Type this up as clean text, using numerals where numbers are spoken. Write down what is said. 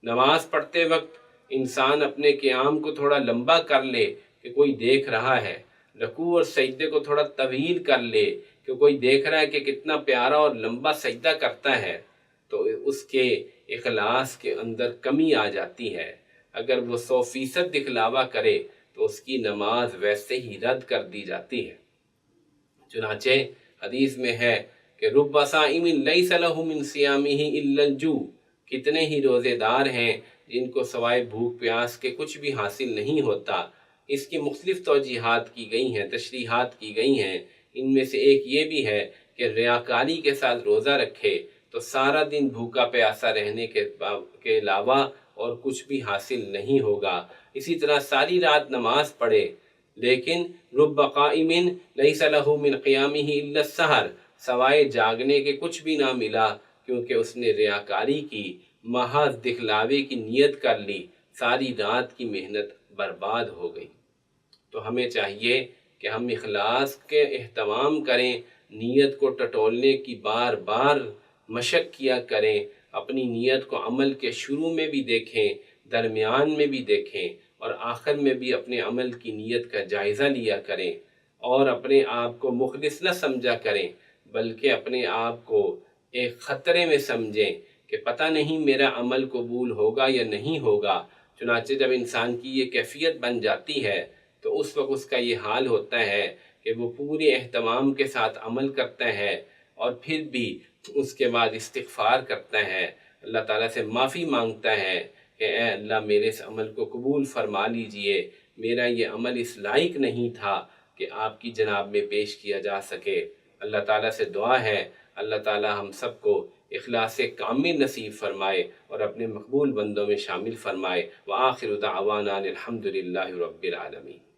نماز پڑھتے وقت انسان اپنے قیام کو تھوڑا لمبا کر لے کہ کوئی دیکھ رہا ہے، رکوع اور سجدے کو تھوڑا طویل کر لے کہ کوئی دیکھ رہا ہے کہ کتنا پیارا اور لمبا سجدہ کرتا ہے، تو اس کے اخلاص کے اندر کمی آ جاتی ہے۔ اگر وہ 100% دکھلاوا کرے تو اس کی نماز ویسے ہی رد کر دی جاتی ہے۔ چنانچہ حدیث میں ہے کہ رب صائم لیس لہ من صیامہ الا الجوع، کتنے ہی روزے دار ہیں جن کو سوائے بھوک پیاس کے کچھ بھی حاصل نہیں ہوتا۔ اس کی مختلف توجیحات کی گئی ہیں، تشریحات کی گئی ہیں۔ ان میں سے ایک یہ بھی ہے کہ ریاکاری کے ساتھ روزہ رکھے تو سارا دن بھوکا پیاسا رہنے کے علاوہ اور کچھ بھی حاصل نہیں ہوگا۔ اسی طرح ساری رات نماز پڑھے لیکن رب قائم لیس لہ من قیامہ الا السحر، سوائے جاگنے کے کچھ بھی نہ ملا کیونکہ اس نے ریاکاری کی، محض دکھلاوے کی نیت کر لی، ساری رات کی محنت برباد ہو گئی۔ تو ہمیں چاہیے کہ ہم اخلاص کے اہتمام کریں، نیت کو ٹٹولنے کی بار بار مشق کیا کریں، اپنی نیت کو عمل کے شروع میں بھی دیکھیں، درمیان میں بھی دیکھیں اور آخر میں بھی اپنے عمل کی نیت کا جائزہ لیا کریں، اور اپنے آپ کو مخلص نہ سمجھا کریں بلکہ اپنے آپ کو ایک خطرے میں سمجھیں کہ پتہ نہیں میرا عمل قبول ہوگا یا نہیں ہوگا۔ چنانچہ جب انسان کی یہ کیفیت بن جاتی ہے تو اس وقت اس کا یہ حال ہوتا ہے کہ وہ پورے اہتمام کے ساتھ عمل کرتا ہے اور پھر بھی اس کے بعد استغفار کرتا ہے، اللہ تعالیٰ سے معافی مانگتا ہے کہ اے اللہ میرے اس عمل کو قبول فرما لیجئے، میرا یہ عمل اس لائق نہیں تھا کہ آپ کی جناب میں پیش کیا جا سکے۔ اللہ تعالیٰ سے دعا ہے اللہ تعالیٰ ہم سب کو اخلاص کامل نصیب فرمائے اور اپنے مقبول بندوں میں شامل فرمائے۔ وآخر دعوانا الحمد للہ رب العالمین۔